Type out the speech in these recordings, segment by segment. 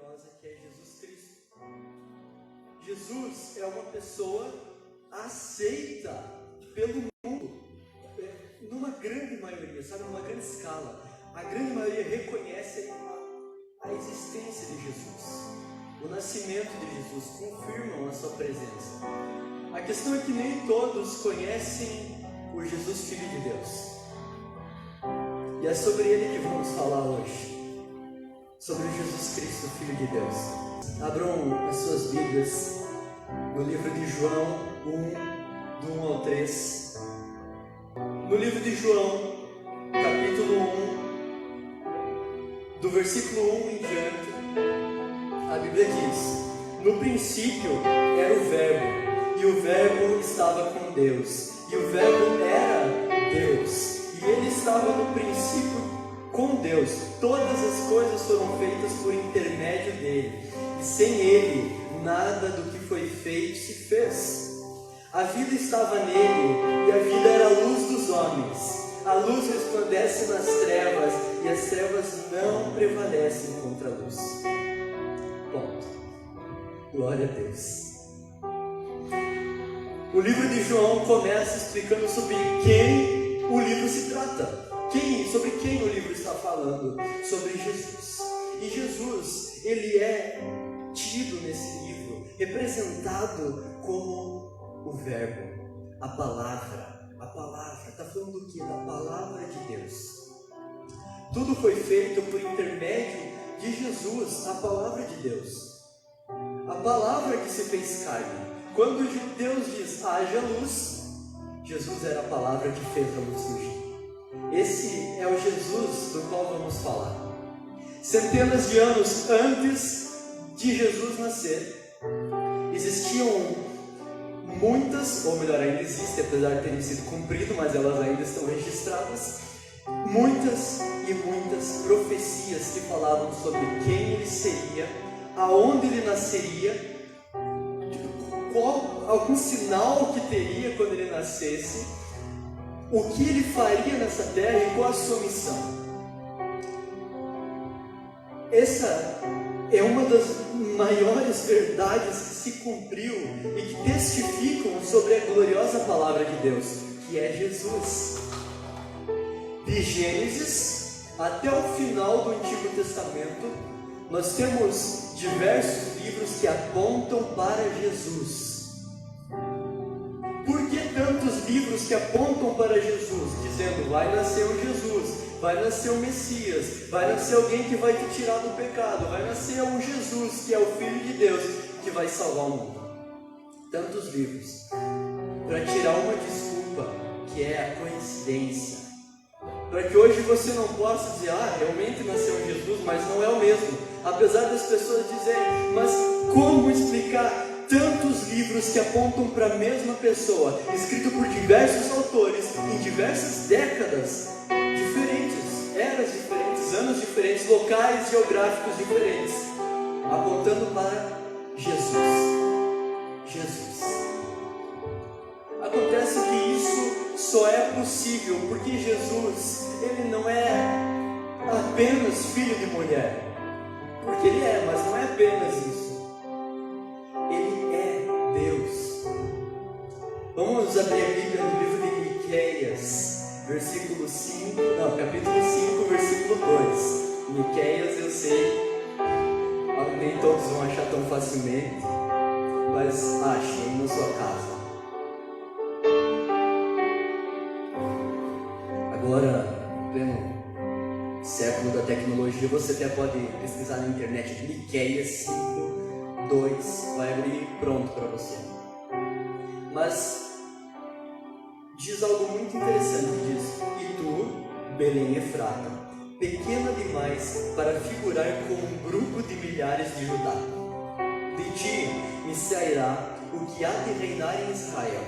maravilhosa que é Jesus Cristo. Jesus é uma pessoa aceita pelo mundo, numa grande maioria, sabe, numa grande escala. A grande maioria reconhece a existência de Jesus. O nascimento de Jesus confirmam a sua presença. A questão é que nem todos conhecem o Jesus Filho de Deus. E é sobre ele que vamos falar hoje. Sobre Jesus Cristo, Filho de Deus. Abram as suas Bíblias no livro de João 1, do 1 ao 3. No livro de João, capítulo 1, do versículo 1 em diante, a Bíblia diz: no princípio era o Verbo, e o Verbo estava com Deus, e o Verbo era Deus, e ele estava no princípio com Deus. Todas as coisas foram feitas por intermédio dele, e sem ele nada do que foi feito se fez. A vida estava nele, e a vida era a luz dos homens. A luz resplandece nas trevas, e as trevas não prevalecem contra a luz. Ponto. Glória a Deus. O livro de João começa explicando sobre quem o livro se trata. Sobre quem o livro está falando? Sobre Jesus. E Jesus, ele é tido nesse livro, representado como o Verbo, a palavra. A palavra, está falando do que? Da palavra de Deus. Tudo foi feito por intermédio de Jesus, a palavra de Deus. A palavra que se fez carne. Quando Deus diz, haja luz, Jesus era a palavra que fez a luz surgir. Esse é o Jesus do qual vamos falar. Centenas de anos antes de Jesus nascer, existiam muitas, ou melhor, ainda existem, apesar de terem sido cumpridas, mas elas ainda estão registradas, muitas e muitas profecias que falavam sobre quem ele seria, aonde ele nasceria, qual algum sinal que teria quando ele nascesse, o que ele faria nessa terra e qual a sua missão. Essa é uma das maiores verdades que se cumpriu e que testificam sobre a gloriosa palavra de Deus, que é Jesus. De Gênesis até o final do Antigo Testamento, nós temos diversos livros que apontam para Jesus. Por que tantos livros que apontam para Jesus, dizendo, vai nascer um Jesus, vai nascer um Messias, vai nascer alguém que vai te tirar do pecado, vai nascer um Jesus que é o Filho de Deus, que vai salvar o mundo? Tantos livros, para tirar uma desculpa, que é a coincidência. Para que hoje você não possa dizer, realmente nasceu um Jesus, mas não é o mesmo. Apesar das pessoas dizerem, mas como explicar tantos livros que apontam para a mesma pessoa, escrito por diversos autores, em diversas décadas diferentes, eras diferentes, anos diferentes, locais geográficos diferentes, apontando para Jesus. Acontece que isso só é possível porque Jesus, ele não é apenas filho de mulher, porque ele é, mas não é apenas isso. Ele é Deus. Vamos abrir a Bíblia no livro de Miqueias, capítulo 5, versículo 2. Miqueias, eu sei, nem todos vão achar tão facilmente, mas achem na sua casa. Agora, em pleno século da tecnologia, você até pode pesquisar na internet Miqueias 5:2, vai abrir pronto para você. Mas diz algo muito interessante, diz: e tu, Belém Efrata, pequena demais para figurar com um grupo de milhares de Judá. De ti me sairá o que há de reinar em Israel,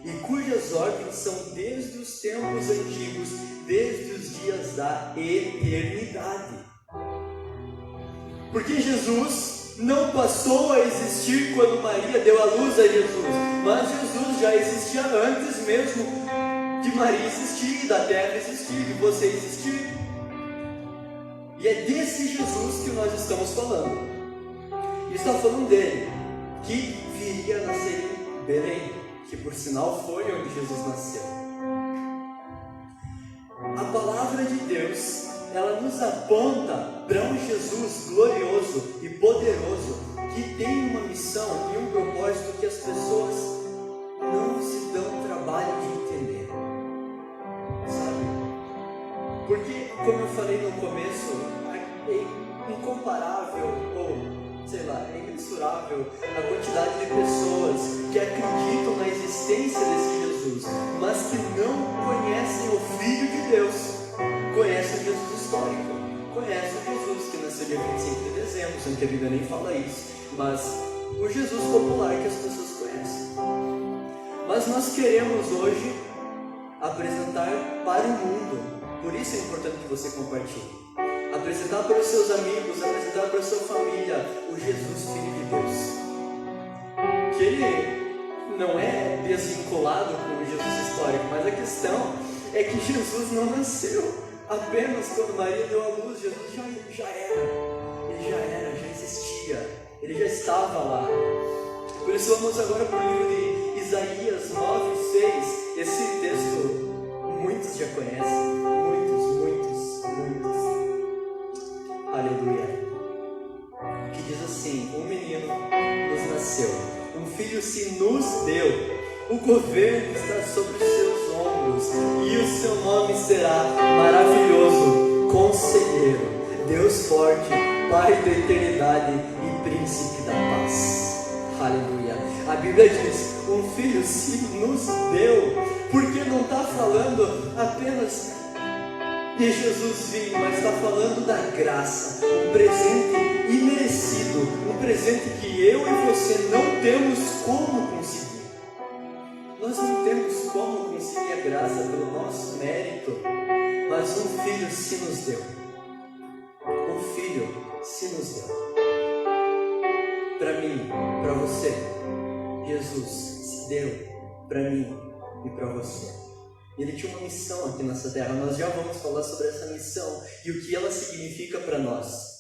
e cujas ordens são desde os tempos antigos, desde os dias da eternidade. Porque Jesus não passou a existir quando Maria deu a luz a Jesus, mas Jesus já existia antes mesmo de Maria existir, da terra existir, de você existir. E é desse Jesus que nós estamos falando. Está falando dele, que viria a nascer em Belém, que por sinal foi onde Jesus nasceu. A palavra de Deus, ela nos aponta para um Jesus glorioso e poderoso, que tem uma missão e um propósito que as pessoas não se dão trabalho de entender, sabe? Porque, como eu falei no começo, é incomparável, ou sei lá, é imensurável a quantidade de pessoas que acreditam na existência desse Jesus, mas que não conhecem o Filho de Deus. Conhecem o Jesus histórico, conhecem o Jesus que nasceu dia 25 de dezembro, sendo que a Bíblia nem fala isso, mas o Jesus popular que as pessoas conhecem. Mas nós queremos hoje apresentar para o mundo, por isso é importante que você compartilhe, apresentar para os seus amigos, apresentar para a sua família o Jesus Filho de Deus, que ele não é desvinculado com o Jesus histórico, mas a questão é que Jesus não nasceu apenas quando Maria deu à luz. Jesus já era, já existia, ele já estava lá. Por isso vamos agora para o livro de Isaías 9:6. Esse texto muitos já conhecem, muitos. Aleluia. Que diz assim: um menino nos nasceu, um filho se nos deu, o governo está sobre os seus ombros, e o seu nome será Maravilhoso, Conselheiro, Deus Forte, Pai da Eternidade e Príncipe da Paz. Aleluia. A Bíblia diz: um filho se nos deu, porque não está falando apenas de Jesus vir, mas está falando da graça, um presente imerecido, um presente que eu e você não temos como conseguir. Nós não temos como conseguir a graça pelo nosso mérito, mas um filho se nos deu. Um filho se nos deu. Para mim, para você, Jesus se deu para mim e para você. Ele tinha uma missão aqui nessa terra. Nós já vamos falar sobre essa missão e o que ela significa para nós.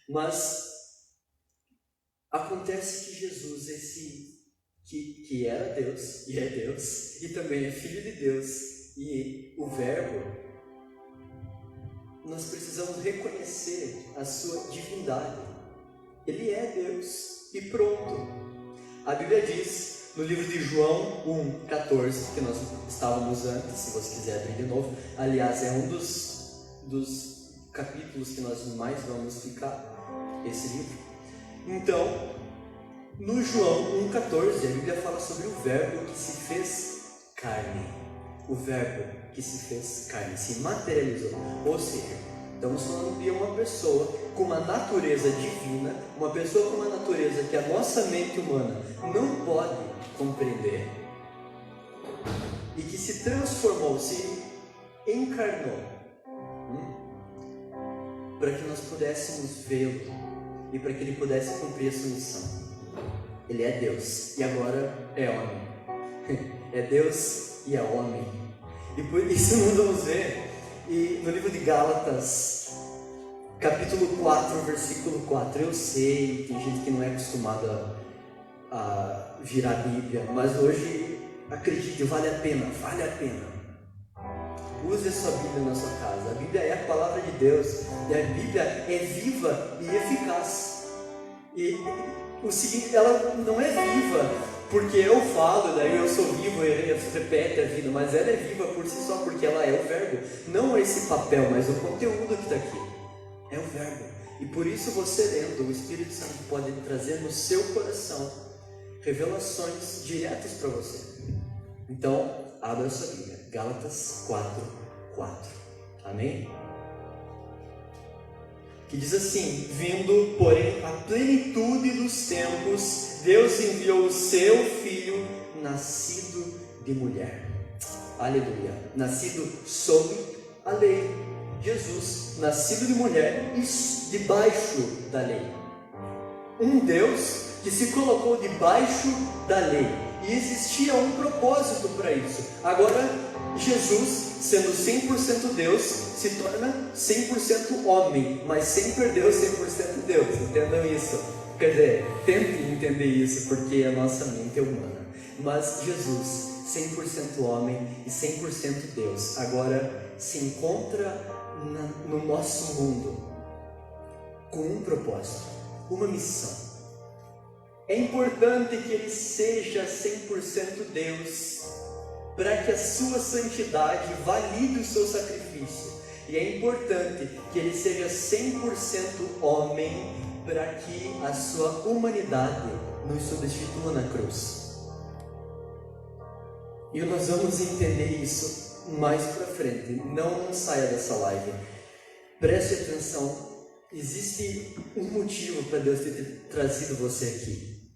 Mas acontece que Jesus, que era Deus e é Deus, e também é Filho de Deus e o Verbo, nós precisamos reconhecer a sua divindade. Ele é Deus e pronto. A Bíblia diz no livro de João 1,14, que nós estávamos antes, se você quiser abrir de novo, aliás, é um dos capítulos que nós mais vamos ficar, esse livro. Então, no João 1,14, a Bíblia fala sobre o Verbo que se fez carne. O Verbo que se fez carne, se materializou. Ou seja, estamos falando de uma pessoa com uma natureza divina, uma pessoa com uma natureza que a nossa mente humana não pode compreender, e que se transformou, se encarnou, para que nós pudéssemos vê-lo e para que ele pudesse cumprir a sua missão. Ele é Deus e agora é homem. É Deus e é homem. E por isso nós vamos ver e no livro de Gálatas, capítulo 4, versículo 4. Eu sei, tem gente que não é acostumada a virar a Bíblia, mas hoje, acredite, vale a pena. Use a sua Bíblia na sua casa. A Bíblia é a palavra de Deus e a Bíblia é viva e eficaz. E o seguinte, ela não é viva porque eu falo, daí eu sou vivo e repete a vida, mas ela é viva por si só, porque ela é o Verbo. Não esse papel, mas o conteúdo que está aqui é o Verbo. E por isso você lendo, o Espírito Santo pode trazer no seu coração revelações diretas para você. Então, abra a sua Bíblia, Gálatas 4:4. Amém? Que diz assim: vindo, porém, a plenitude dos tempos, Deus enviou o seu Filho, nascido de mulher. Aleluia. Nascido sob a lei. Jesus, nascido de mulher e debaixo da lei. Um Deus que se colocou debaixo da lei. E existia um propósito para isso. Agora, Jesus, sendo 100% Deus, se torna 100% homem, mas sem perder o 100% Deus. Entendam isso. Quer dizer, tentem entender isso, porque a nossa mente é humana. Mas Jesus, 100% homem e 100% Deus, agora se encontra no nosso mundo com um propósito, uma missão. É importante que Ele seja 100% Deus, para que a sua santidade valide o seu sacrifício. E é importante que Ele seja 100% homem, para que a sua humanidade nos substitua na cruz. E nós vamos entender isso mais para frente. Não saia dessa live. Preste atenção. Existe um motivo para Deus ter trazido você aqui.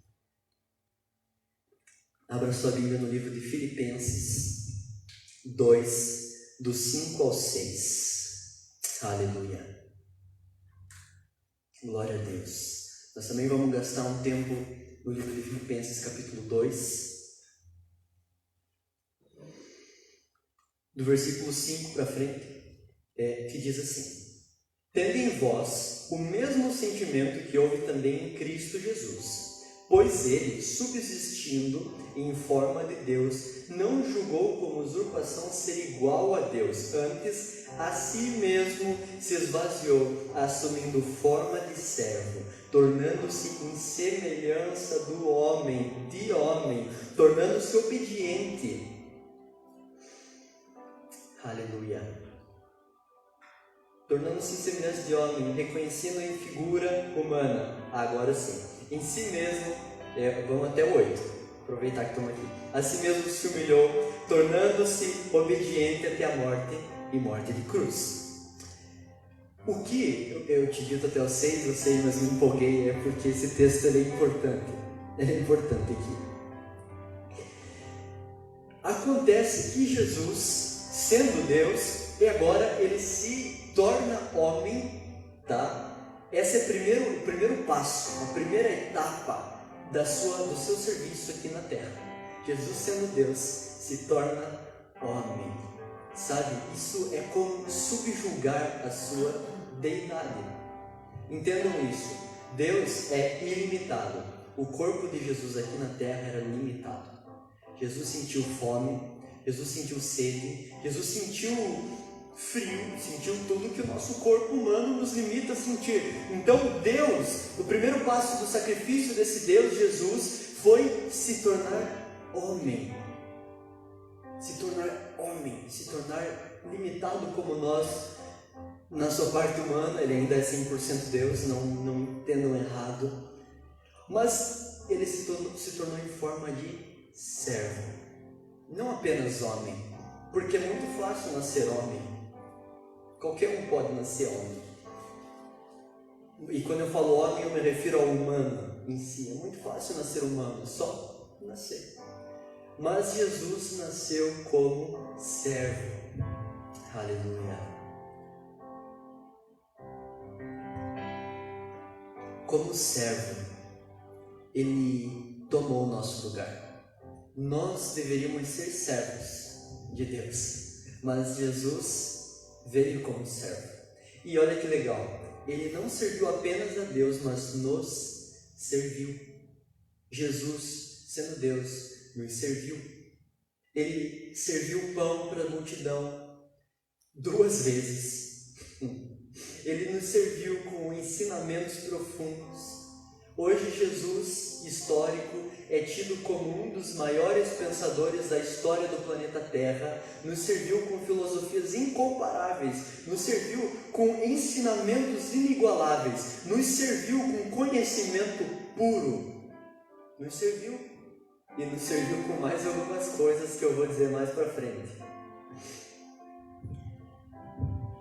Abra sua Bíblia no livro de Filipenses 2, do 5 ao 6. Aleluia. Glória a Deus. Nós também vamos gastar um tempo no livro de Filipenses, capítulo 2, do versículo 5 para frente, que diz assim: tendo em vós o mesmo sentimento que houve também em Cristo Jesus, pois Ele, subsistindo em forma de Deus, não julgou como usurpação ser igual a Deus, antes a si mesmo se esvaziou, assumindo forma de servo, tornando-se em semelhança do homem, tornando-se obediente. Aleluia. Tornando-se em semelhança de homem, reconhecendo em figura humana. Agora sim, em si mesmo, vamos até o 8, aproveitar que estamos aqui. A si mesmo se humilhou, tornando-se obediente até a morte, e morte de cruz. O que eu te dito até o 6, eu sei, mas me empolguei, é porque esse texto é importante. Ele é importante aqui. Acontece que Jesus, sendo Deus, e agora Ele se torna homem, tá? Esse é o primeiro passo, a primeira etapa do seu serviço aqui na terra. Jesus, sendo Deus, se torna homem. Sabe, isso é como subjugar a sua deidade. Entendam isso. Deus é ilimitado. O corpo de Jesus aqui na terra era limitado. Jesus sentiu fome, Jesus sentiu sede, Jesus sentiu frio, sentiu tudo que o nosso corpo humano nos limita a sentir. Então Deus, o primeiro passo do sacrifício desse Deus, Jesus, foi se tornar homem. Se tornar limitado como nós, na sua parte humana. Ele ainda é 100% Deus, não entendam errado, mas Ele se tornou em forma de servo, não apenas homem, porque é muito fácil nascer homem, qualquer um pode nascer homem, e quando eu falo homem eu me refiro ao humano em si. É muito fácil nascer humano, só nascer. Mas Jesus nasceu como servo. Aleluia. Como servo, Ele tomou o nosso lugar. Nós deveríamos ser servos de Deus, mas Jesus veio como servo. E olha que legal, Ele não serviu apenas a Deus, mas nos serviu. Jesus, sendo Deus, nos serviu. Ele serviu o pão para a multidão 2 vezes. Ele nos serviu com ensinamentos profundos. Hoje Jesus, histórico, é tido como um dos maiores pensadores da história do planeta Terra. Nos serviu com filosofias incomparáveis, nos serviu com ensinamentos inigualáveis, nos serviu com conhecimento puro, nos serviu. E nos serviu com mais algumas coisas que eu vou dizer mais para frente.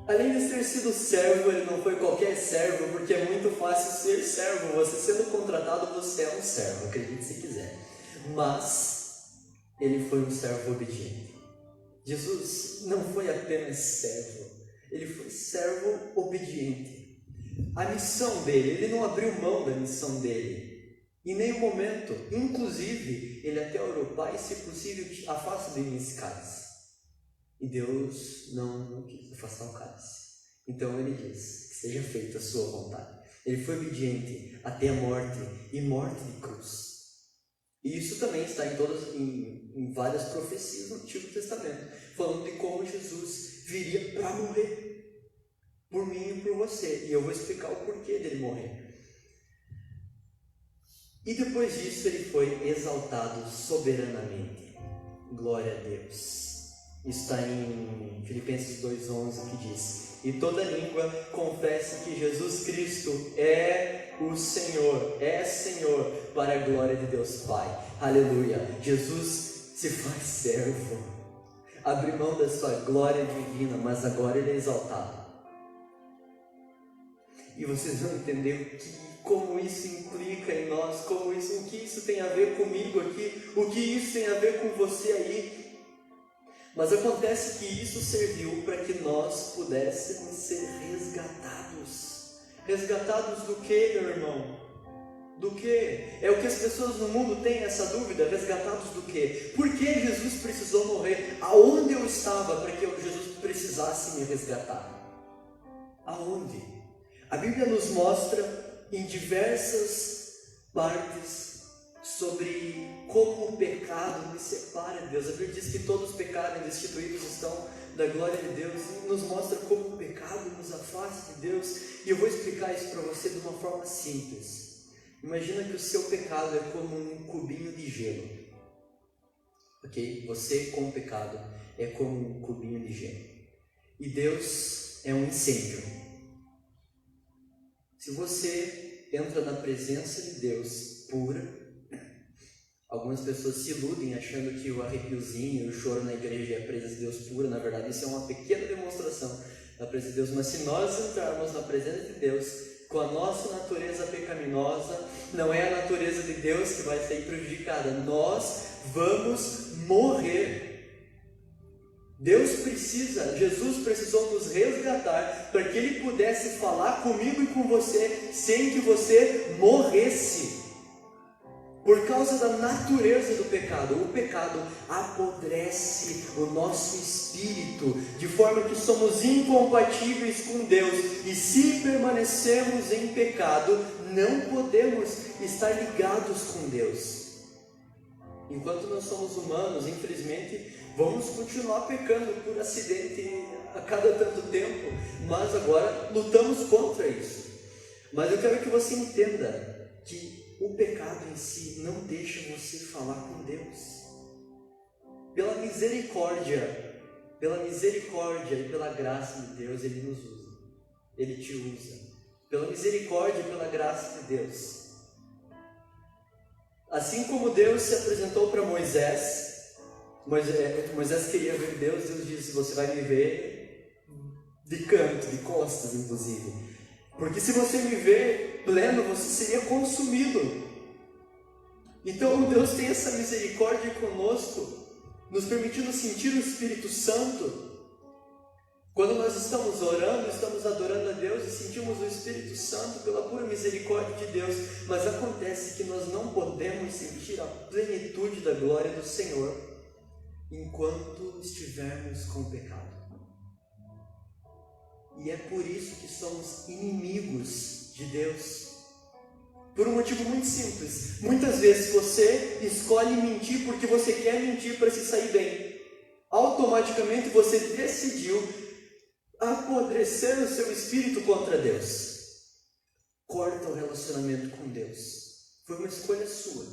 Além de ter sido servo, ele não foi qualquer servo, porque é muito fácil ser servo. Você sendo contratado, você é um servo, acredite se quiser. Mas ele foi um servo obediente. Jesus não foi apenas servo, ele foi servo obediente. A missão dele, ele não abriu mão da missão dele. Em nenhum momento, inclusive, ele até orou: Pai, se possível, afasta de mim esse cálice. E Deus não quis afastar o cálice. Então ele diz: que seja feita a sua vontade. Ele foi obediente até a morte, e morte de cruz. E isso também está em várias profecias no Antigo Testamento, falando de como Jesus viria para morrer por mim e por você. E eu vou explicar o porquê dele morrer. E depois disso ele foi exaltado soberanamente. Glória a Deus. Isso está em Filipenses 2,11, que diz: e toda língua confesse que Jesus Cristo é o Senhor, é Senhor, para a glória de Deus Pai. Aleluia. Jesus se faz servo, abre mão da sua glória divina, mas agora ele é exaltado. E vocês vão entender como isso implica em nós, o que isso tem a ver comigo aqui, o que isso tem a ver com você aí. Mas acontece que isso serviu para que nós pudéssemos ser resgatados. Resgatados do que, meu irmão? Do que? É o que as pessoas no mundo têm essa dúvida. Resgatados do que? Por que Jesus precisou morrer? Aonde eu estava para que Jesus precisasse me resgatar? Aonde? A Bíblia nos mostra em diversas partes sobre como o pecado nos separa de Deus. A Bíblia diz que todos os pecados destituídos estão da glória de Deus, e nos mostra como o pecado nos afasta de Deus. E eu vou explicar isso para você de uma forma simples. Imagina que o seu pecado é como um cubinho de gelo, ok? Você com o pecado é como um cubinho de gelo, e Deus é um incêndio. Se você entra na presença de Deus pura, algumas pessoas se iludem achando que o arrepiozinho e o choro na igreja é a presença de Deus pura. Na verdade, isso é uma pequena demonstração da presença de Deus. Mas se nós entrarmos na presença de Deus com a nossa natureza pecaminosa, não é a natureza de Deus que vai sair prejudicada. Nós vamos morrer. Jesus precisou nos resgatar para que Ele pudesse falar comigo e com você sem que você morresse. Por causa da natureza do pecado. O pecado apodrece o nosso espírito, de forma que somos incompatíveis com Deus. E se permanecemos em pecado, não podemos estar ligados com Deus. Enquanto nós somos humanos, infelizmente, vamos continuar pecando por acidente a cada tanto tempo, mas agora lutamos contra isso. Mas eu quero que você entenda que o pecado em si não deixa você falar com Deus. Pela misericórdia e pela graça de Deus, Ele nos usa. Ele te usa. Pela misericórdia e pela graça de Deus. Assim como Deus se apresentou para Moisés queria ver Deus. Deus disse: você vai me ver de canto, de costas inclusive, porque se você me ver pleno, você seria consumido. Então Deus tem essa misericórdia conosco, nos permitindo sentir o Espírito Santo. Quando nós estamos orando, estamos adorando a Deus e sentimos o Espírito Santo pela pura misericórdia de Deus. Mas acontece que nós não podemos sentir a plenitude da glória do Senhor enquanto estivermos com o pecado. E é por isso que somos inimigos de Deus. Por um motivo muito simples. Muitas vezes você escolhe mentir porque você quer mentir para se sair bem. Automaticamente você decidiu apodrecer o seu espírito contra Deus. Corta o relacionamento com Deus. Foi uma escolha sua.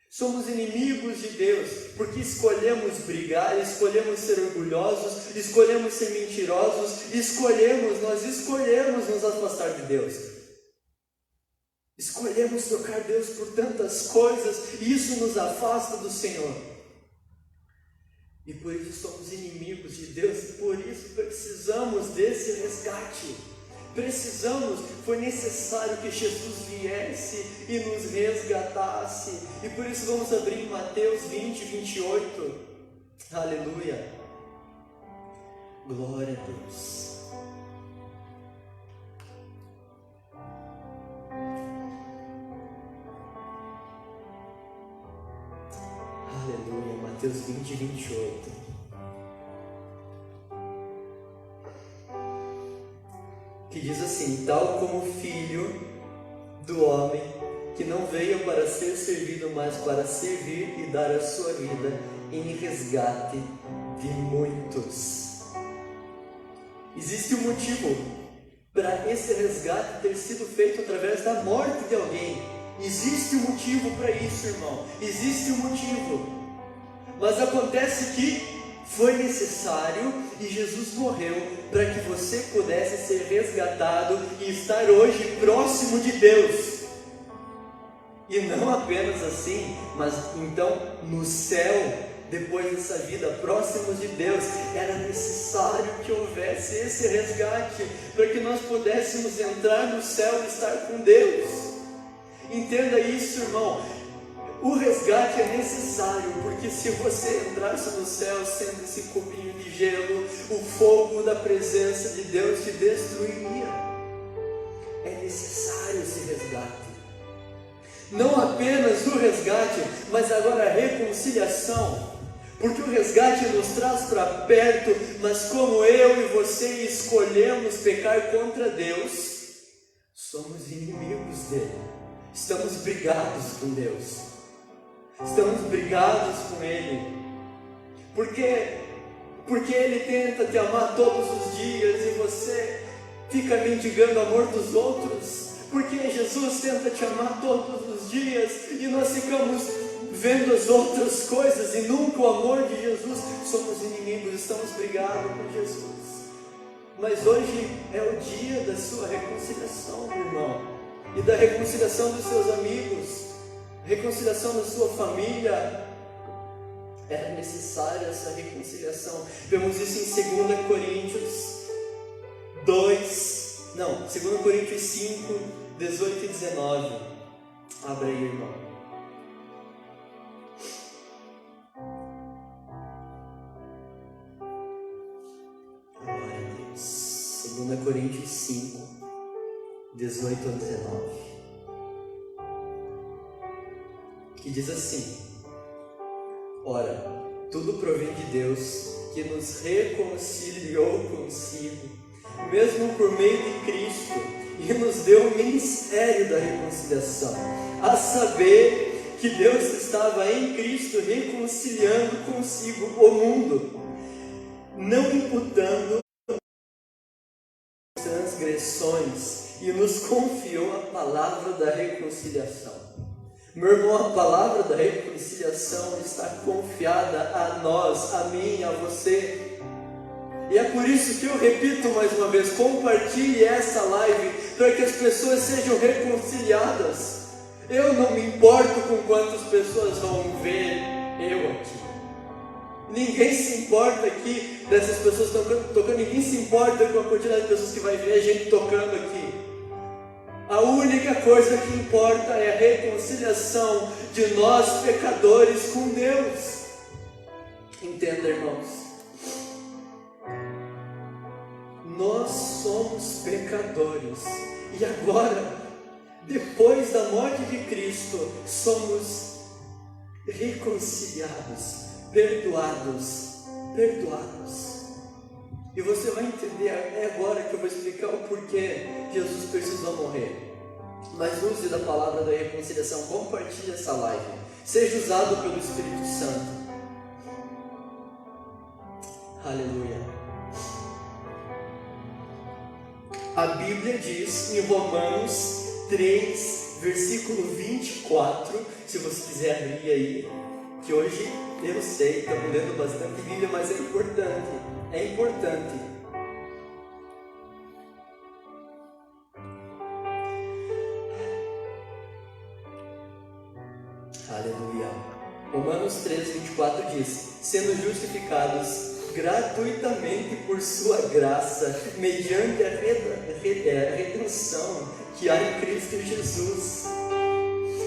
Somos inimigos de Deus porque escolhemos brigar, escolhemos ser orgulhosos, escolhemos ser mentirosos, nós escolhemos nos afastar de Deus. Escolhemos trocar Deus por tantas coisas e isso nos afasta do Senhor. E por isso somos inimigos de Deus e por isso precisamos desse resgate. Foi necessário que Jesus viesse e nos resgatasse. E por isso vamos abrir em Mateus 20, 28. Aleluia. Glória a Deus. Aleluia. Mateus 20, 28. O que diz assim: tal como o Filho do Homem, que não veio para ser servido, mas para servir e dar a sua vida em resgate de muitos. Existe um motivo para esse resgate ter sido feito através da morte de alguém. Existe um motivo para isso, irmão. Existe um motivo. Mas acontece que foi necessário e Jesus morreu para que você pudesse ser resgatado e estar hoje próximo de Deus. E não apenas assim, mas então no céu, depois dessa vida, próximos de Deus, era necessário que houvesse esse resgate para que nós pudéssemos entrar no céu e estar com Deus. Entenda isso, irmão. O resgate é necessário, porque se você entrasse no céu sendo esse cubinho de gelo, o fogo da presença de Deus te destruiria. É necessário esse resgate. Não apenas o resgate, mas agora a reconciliação. Porque o resgate nos traz para perto, mas como eu e você escolhemos pecar contra Deus, somos inimigos dele. Estamos brigados com Deus. Estamos brigados com Ele. Porque Ele tenta te amar todos os dias e você fica mendigando o amor dos outros. Porque Jesus tenta te amar todos os dias e nós ficamos vendo as outras coisas e nunca o amor de Jesus. Somos inimigos, estamos brigados com Jesus. Mas hoje é o dia da sua reconciliação, meu irmão, e da reconciliação dos seus amigos, reconciliação da sua família. Era necessária essa reconciliação. Vemos isso em 2 Coríntios 5, 18 e 19. Abra aí, irmão. Glória a Deus. 2 Coríntios 5, 18 a 19. Que diz assim: ora, tudo provém de Deus, que nos reconciliou consigo, mesmo por meio de Cristo, e nos deu o ministério da reconciliação, a saber que Deus estava em Cristo reconciliando consigo o mundo, não imputando transgressões, e nos confiou a palavra da reconciliação. Meu irmão, a palavra da reconciliação está confiada a nós, a mim, a você. E é por isso que eu repito mais uma vez: compartilhe essa live para que as pessoas sejam reconciliadas. Eu não me importo com quantas pessoas vão ver eu aqui. Ninguém se importa aqui dessas pessoas tocando, ninguém se importa com a quantidade de pessoas que vai ver a gente tocando aqui. A única coisa que importa é a reconciliação de nós pecadores com Deus. Entenda, irmãos, nós somos pecadores e agora, depois da morte de Cristo, somos reconciliados, perdoados. E você vai entender, é agora que eu vou explicar o porquê Jesus precisou morrer. Mas use da palavra da reconciliação, compartilhe essa live, seja usado pelo Espírito Santo. Aleluia. A Bíblia diz em Romanos 3, versículo 24, se você quiser abrir aí, que hoje eu sei, estamos lendo bastante Bíblia, mas é importante. Aleluia. Romanos 3, 24 diz: sendo justificados gratuitamente por sua graça, mediante a redenção que há em Cristo Jesus.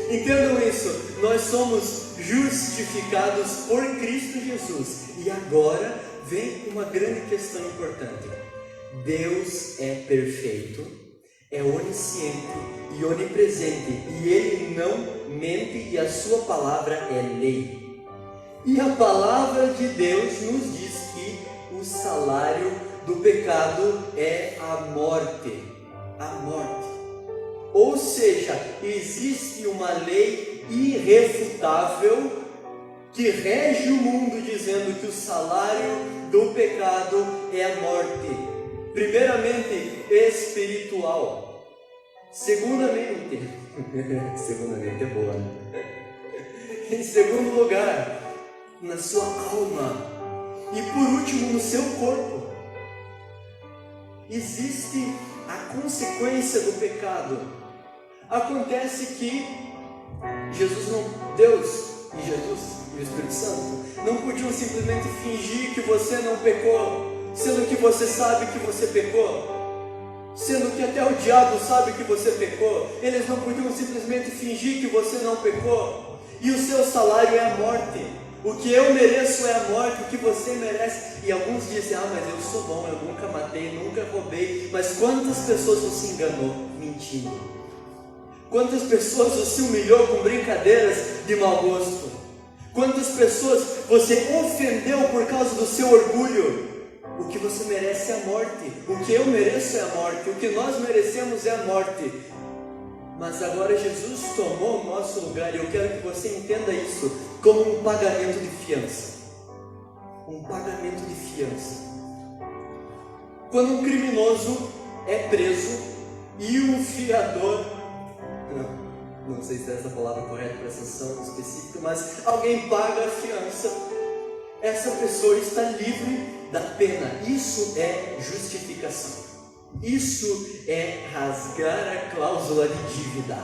Entendam isso, nós somos justificados por Cristo Jesus. E agora vem uma grande questão importante. Deus é perfeito, é onisciente e onipresente, e Ele não mente, e a sua palavra é lei. E a palavra de Deus nos diz que o salário do pecado é a morte. a morte. Ou seja, existe uma lei irrefutável que rege o mundo, dizendo que o salário do pecado é a morte. Primeiramente, espiritual. Segundamente é boa, né? Em segundo lugar, na sua alma. E por último, no seu corpo. Existe a consequência do pecado. Acontece que Deus e o Espírito Santo não podiam simplesmente fingir que você não pecou, sendo que você sabe que você pecou, sendo que até o diabo sabe que você pecou. Eles não podiam simplesmente fingir que você não pecou, e o seu salário é a morte. O que eu mereço é a morte, o que você merece. E alguns dizem, mas eu sou bom, eu nunca matei, nunca roubei. Mas quantas pessoas você enganou mentindo? Quantas pessoas você humilhou com brincadeiras de mau gosto? Quantas pessoas você ofendeu por causa do seu orgulho? O que você merece é a morte. O que eu mereço é a morte. O que nós merecemos é a morte. Mas agora Jesus tomou o nosso lugar, e eu quero que você entenda isso como um pagamento de fiança. Um pagamento de fiança. Quando um criminoso é preso e um fiador, não sei se é essa palavra correta para essa ação específica, mas alguém paga a fiança, essa pessoa está livre da pena. Isso é justificação. Isso é rasgar a cláusula de dívida.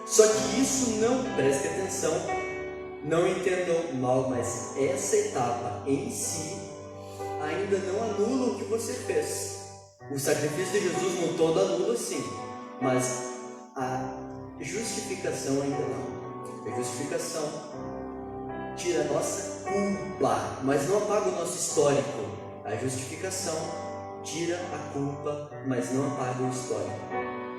Só que isso não, preste atenção, não entendam mal, mas essa etapa em si ainda não anula o que você fez. O sacrifício de Jesus no todo anula sim, mas a justificação ainda não. A justificação tira a nossa culpa, mas não apaga o nosso histórico. A justificação tira a culpa, mas não apaga o histórico.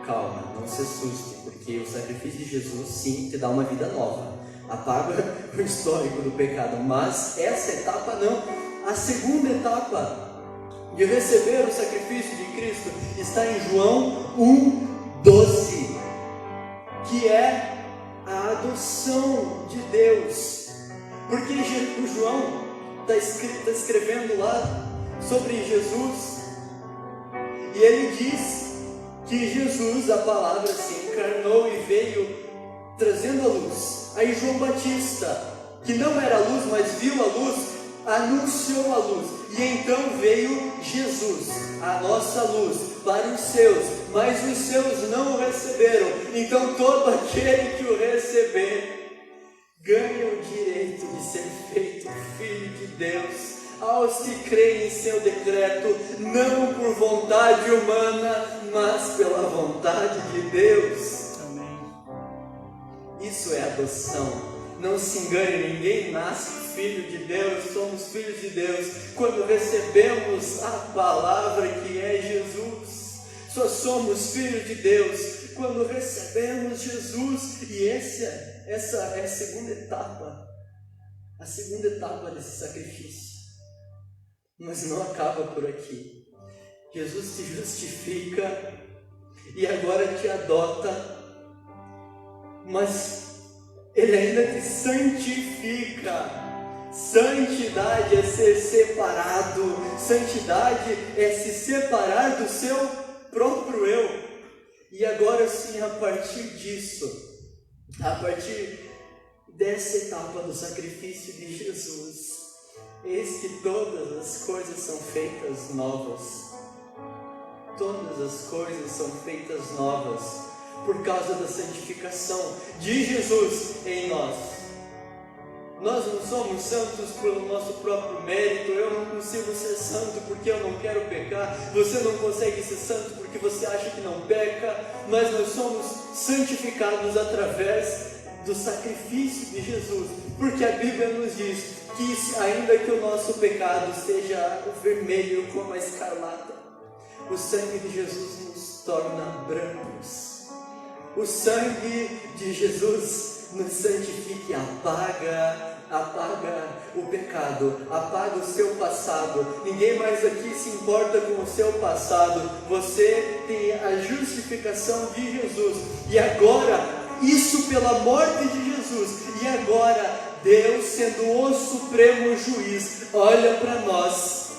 Calma, não se assuste, porque o sacrifício de Jesus sim te dá uma vida nova. Apaga o histórico do pecado, mas essa etapa não. A segunda etapa de receber o sacrifício de Cristo está em João 1:12, que é a adoção de Deus. Porque o João está escrevendo lá sobre Jesus, e ele diz que Jesus, a palavra, se encarnou e veio trazendo a luz. Aí João Batista, que não era a luz, mas viu a luz, anunciou a luz. E então veio Jesus, a nossa luz, para os seus, mas os seus não o receberam. Então todo aquele que o receber ganha o direito de ser feito filho de Deus, aos que creem em seu decreto, não por vontade humana, mas pela vontade de Deus. Amém. Isso é adoção. Não se engane, ninguém nasce filho de Deus, somos filhos de Deus quando recebemos a palavra que é Jesus. Só somos filhos de Deus quando recebemos Jesus. E essa é a segunda etapa desse sacrifício. Mas não acaba por aqui. Jesus te justifica e agora te adota, mas Ele ainda te santifica. Santidade é ser separado. Santidade é se separar do seu próprio eu. E agora sim, a partir disso, a partir dessa etapa do sacrifício de Jesus, eis que todas as coisas são feitas novas. Todas as coisas são feitas novas por causa da santificação de Jesus em nós. Nós não somos santos pelo nosso próprio mérito. Eu não consigo ser santo porque eu não quero pecar. Você não consegue ser santo porque você acha que não peca. Mas nós somos santificados através do sacrifício de Jesus. Porque a Bíblia nos diz que ainda que o nosso pecado seja vermelho como a escarlata, o sangue de Jesus nos torna brancos. O sangue de Jesus nos santifica e apaga o pecado, apaga o seu passado. Ninguém mais aqui se importa com o seu passado. Você tem a justiça justificação de Jesus. E agora, isso pela morte de Jesus. E agora, Deus, sendo o supremo juiz, olha para nós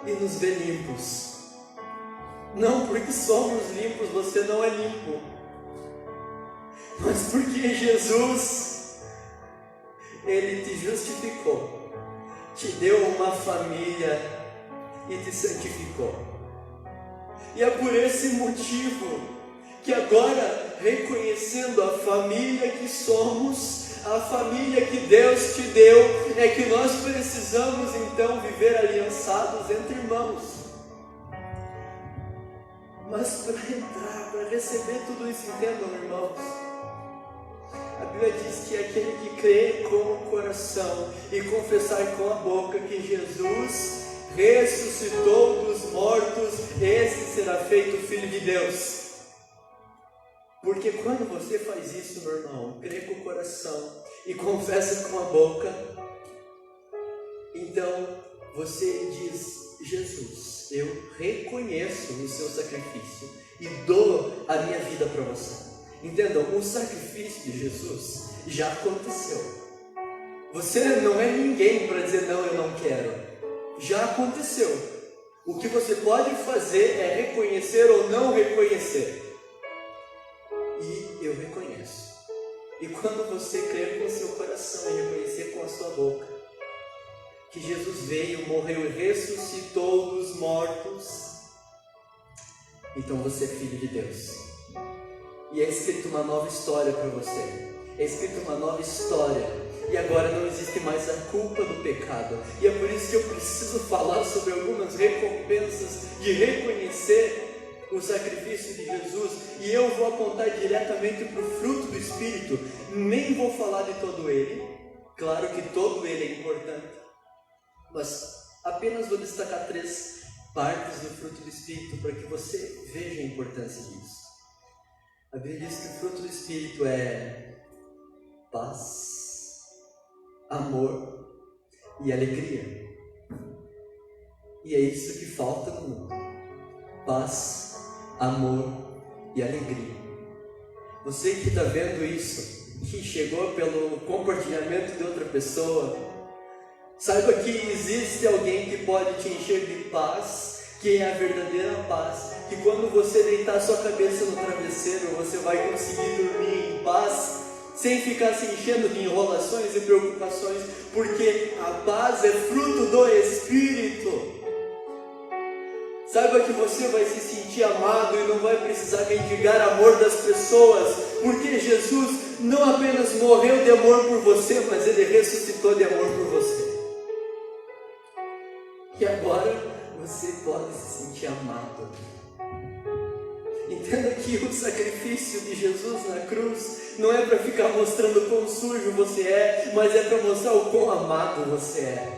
e nos vê limpos. Não porque somos limpos, você não é limpo, mas porque Jesus, Ele te justificou, te deu uma família e te santificou. E é por esse motivo que agora, reconhecendo a família que somos, a família que Deus te deu, é que nós precisamos então viver aliançados entre irmãos. Mas para entrar, para receber tudo isso, entendam, irmãos, a Bíblia diz que aquele que crê com o coração e confessar com a boca que Jesus ressuscitou dos mortos, esse será feito filho de Deus. Porque quando você faz isso, meu irmão, crê com o coração e confessa com a boca, então você diz: Jesus, eu reconheço o seu sacrifício e dou a minha vida para você. Entendam, o sacrifício de Jesus já aconteceu. Você não é ninguém para dizer não, eu não quero. Já aconteceu. O que você pode fazer é reconhecer ou não reconhecer. E eu reconheço. E quando você crer com o seu coração e reconhecer com a sua boca que Jesus veio, morreu e ressuscitou dos mortos, então você é filho de Deus. E é escrito uma nova história para você. É escrito uma nova história. E agora não existe mais a culpa do pecado. E é por isso que eu preciso falar sobre algumas recompensas de reconhecer o sacrifício de Jesus. E eu vou apontar diretamente para o fruto do Espírito. Nem vou falar de todo ele. Claro que todo ele é importante. Mas apenas vou destacar 3 partes do fruto do Espírito para que você veja a importância disso. A Bíblia diz que o fruto do Espírito é paz, amor e alegria. E é isso que falta no mundo: paz, amor e alegria. Você que está vendo isso, que chegou pelo compartilhamento de outra pessoa, saiba que existe alguém que pode te encher de paz, que é a verdadeira paz, que quando você deitar sua cabeça no travesseiro, você vai conseguir dormir em paz, sem ficar se enchendo de enrolações e preocupações, porque a paz é fruto do Espírito. Saiba que você vai se sentir amado e não vai precisar mendigar amor das pessoas, porque Jesus não apenas morreu de amor por você, mas Ele ressuscitou de amor por você. E agora você pode se sentir amado. Entenda que o sacrifício de Jesus na cruz não é para ficar mostrando quão sujo você é, mas é para mostrar o quão amado você é.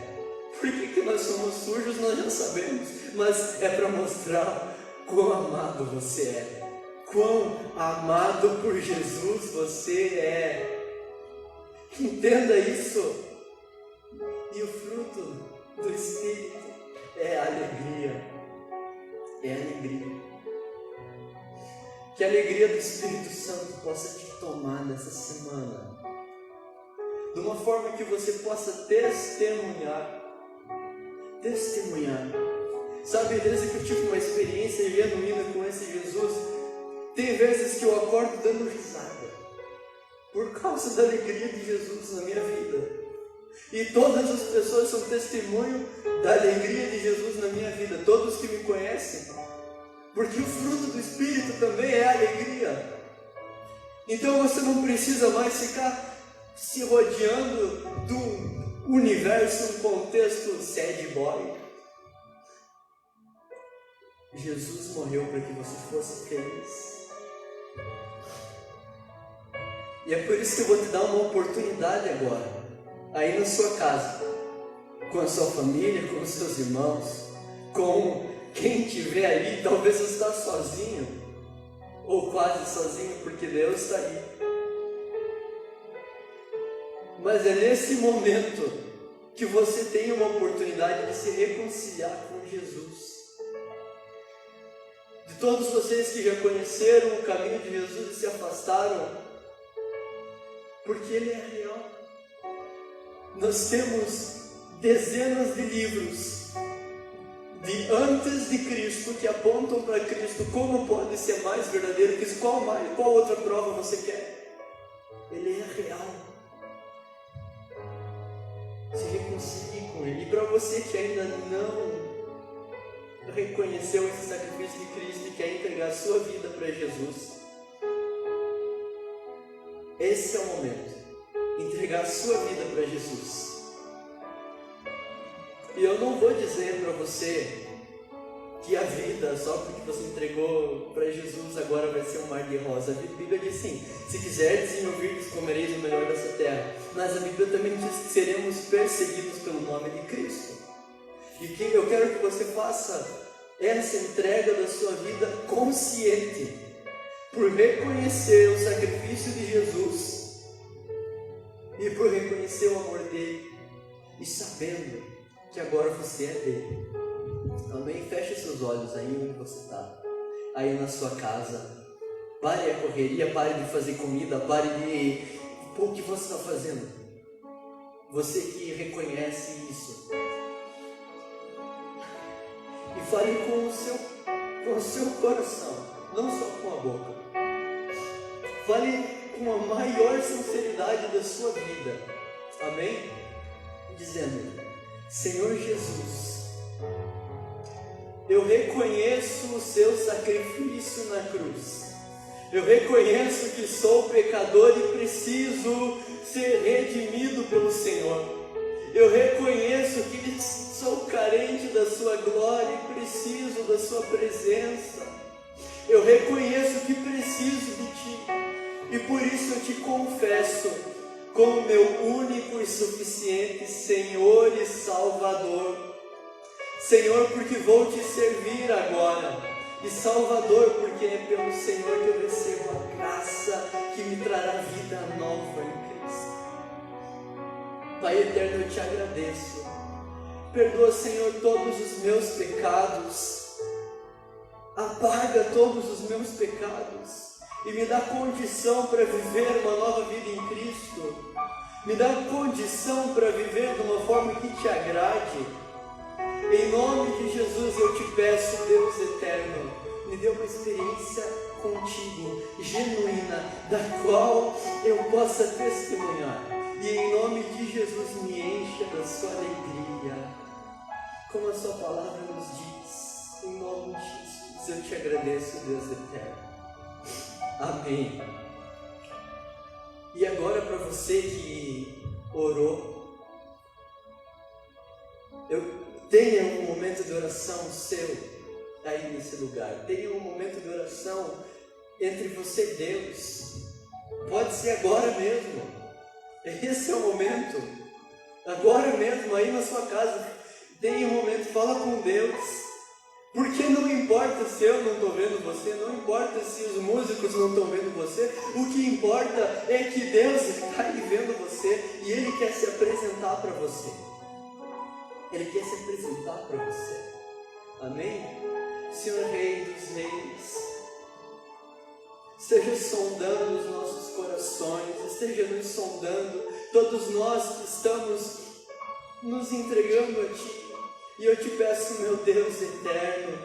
Por que nós somos sujos, nós já sabemos, mas é para mostrar quão amado você é. Quão amado por Jesus você é. Entenda isso. E o fruto do Espírito é a alegria. É a alegria. Que a alegria do Espírito Santo possa te tomar nessa semana, de uma forma que você possa testemunhar. Sabe, desde que eu tive uma experiência genuína com esse Jesus, tem vezes que eu acordo dando risada, por causa da alegria de Jesus na minha vida. E todas as pessoas são testemunho da alegria de Jesus na minha vida, todos que me conhecem, porque o fruto do Espírito também é alegria. Então você não precisa mais ficar se rodeando de um universo, um contexto sad boy. Jesus morreu para que você fosse feliz. E é por isso que eu vou te dar uma oportunidade agora, aí na sua casa, com a sua família, com os seus irmãos, com quem estiver ali. Talvez você está sozinho, ou quase sozinho, porque Deus está aí. Mas é nesse momento que você tem uma oportunidade de se reconciliar com Jesus. de todos vocês que já conheceram o caminho de Jesus e se afastaram, porque Ele é real. Nós temos dezenas de livros de antes de Cristo que apontam para Cristo. Como pode ser mais verdadeiro que isso? Qual outra prova você quer? Ele é real. Se reconcilie com Ele. E para você que ainda não reconheceu esse sacrifício de Cristo e quer entregar a sua vida para Jesus, esse é o momento. Entregar a sua vida para Jesus. E eu não vou dizer para você que a vida, só porque você entregou para Jesus, agora vai ser um mar de rosa. A Bíblia diz sim: se quiserdes e me ouvirdes, comereis o melhor dessa terra. Mas a Bíblia também diz que seremos perseguidos pelo nome de Cristo. E que eu quero que você faça essa entrega da sua vida consciente, por reconhecer o sacrifício de Jesus e por reconhecer o amor dele e sabendo que agora você é dele. Amém? Feche seus olhos aí onde você está, aí na sua casa. Pare a correria, pare de fazer comida, pare de... O que você está fazendo? Você que reconhece isso. E fale com o seu coração, não só com a boca. Fale com a maior sinceridade da sua vida. Amém? Dizendo: Senhor Jesus, eu reconheço o seu sacrifício na cruz. Eu reconheço que sou pecador e preciso ser redimido pelo Senhor. Eu reconheço que sou carente da sua glória e preciso da sua presença. Eu reconheço que preciso de ti. E por isso eu te confesso como meu único e suficiente Senhor e Salvador. Senhor, porque vou te servir agora. E Salvador, porque é pelo Senhor que eu recebo a graça que me trará vida nova em Cristo. Pai eterno, eu te agradeço. Perdoa, Senhor, todos os meus pecados. Apaga todos os meus pecados. E me dá condição para viver uma nova vida em Cristo. Me dá condição para viver de uma forma que te agrade. Em nome de Jesus eu te peço, Deus eterno, me dê uma experiência contigo, genuína, da qual eu possa testemunhar. E em nome de Jesus me encha da sua alegria, como a sua palavra nos diz. Em nome de Jesus eu te agradeço, Deus eterno. Amém. E agora, para você que orou, tenha um momento de oração seu aí nesse lugar. Tenha um momento de oração entre você e Deus. Pode ser agora mesmo. Esse é o momento. Agora mesmo, aí na sua casa. Tenha um momento, fala com Deus. Porque não importa se eu não estou vendo você, não importa se os músicos não estão vendo você, o que importa é que Deus está aí vendo você e Ele quer se apresentar para você. Ele quer se apresentar para você. Amém? Senhor Rei dos Reis, esteja sondando os nossos corações, esteja nos sondando, todos nós que estamos nos entregando a Ti. E eu te peço, meu Deus eterno,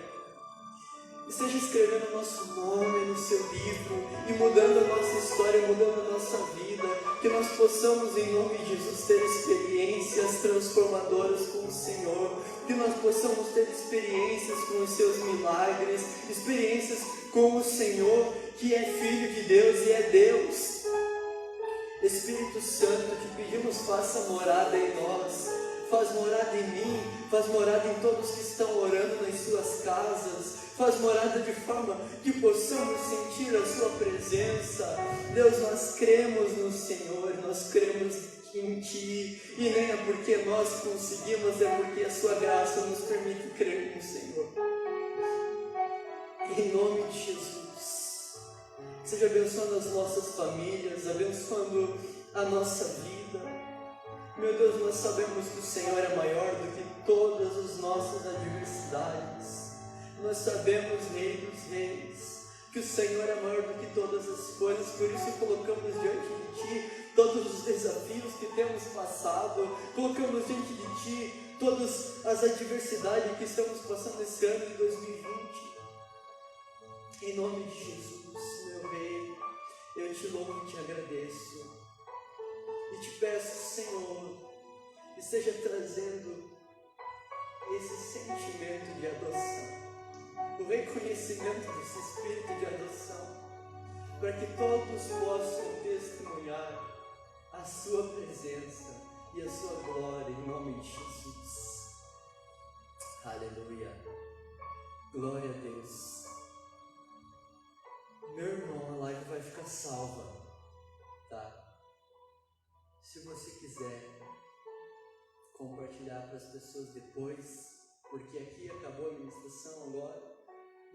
esteja escrevendo o nosso nome no seu livro e mudando a nossa história, mudando a nossa vida, que nós possamos, em nome de Jesus, ter experiências transformadoras com o Senhor, que nós possamos ter experiências com os seus milagres, experiências com o Senhor, que é Filho de Deus e é Deus. Espírito Santo, te pedimos, faça morada em nós. Faz morada em mim, faz morada em todos que estão orando nas suas casas, faz morada de forma que possamos sentir a sua presença. Deus, nós cremos no Senhor, nós cremos em Ti, e nem é porque nós conseguimos, é porque a sua graça nos permite crer no Senhor. Em nome de Jesus, seja abençoando as nossas famílias, abençoando a nossa vida. Meu Deus, nós sabemos que o Senhor é maior do que todas as nossas adversidades. Nós sabemos, Rei dos Reis, que o Senhor é maior do que todas as coisas, por isso colocamos diante de Ti todos os desafios que temos passado, colocamos diante de Ti todas as adversidades que estamos passando esse ano de 2020. Em nome de Jesus, meu Rei, eu Te louvo e Te agradeço. E Te peço, Senhor, esteja trazendo esse sentimento de adoção, o reconhecimento desse espírito de adoção, para que todos possam testemunhar a Sua presença e a Sua glória, em nome de Jesus. Aleluia. Glória a Deus. Meu irmão, a live vai ficar salva, tá? Se você quiser compartilhar para as pessoas depois, porque aqui acabou a ministração agora,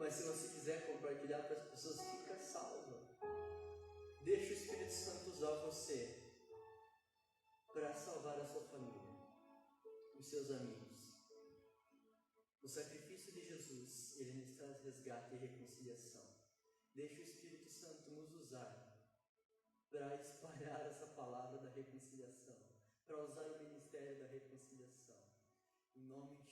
mas se você quiser compartilhar para as pessoas, fica salva. Deixa o Espírito Santo usar você para salvar a sua família, os seus amigos. O sacrifício de Jesus, ele nos traz resgate e reconciliação. Deixa o Espírito Santo nos usar para espalhar essa palavra da reconciliação, para usar o ministério da reconciliação. Em nome de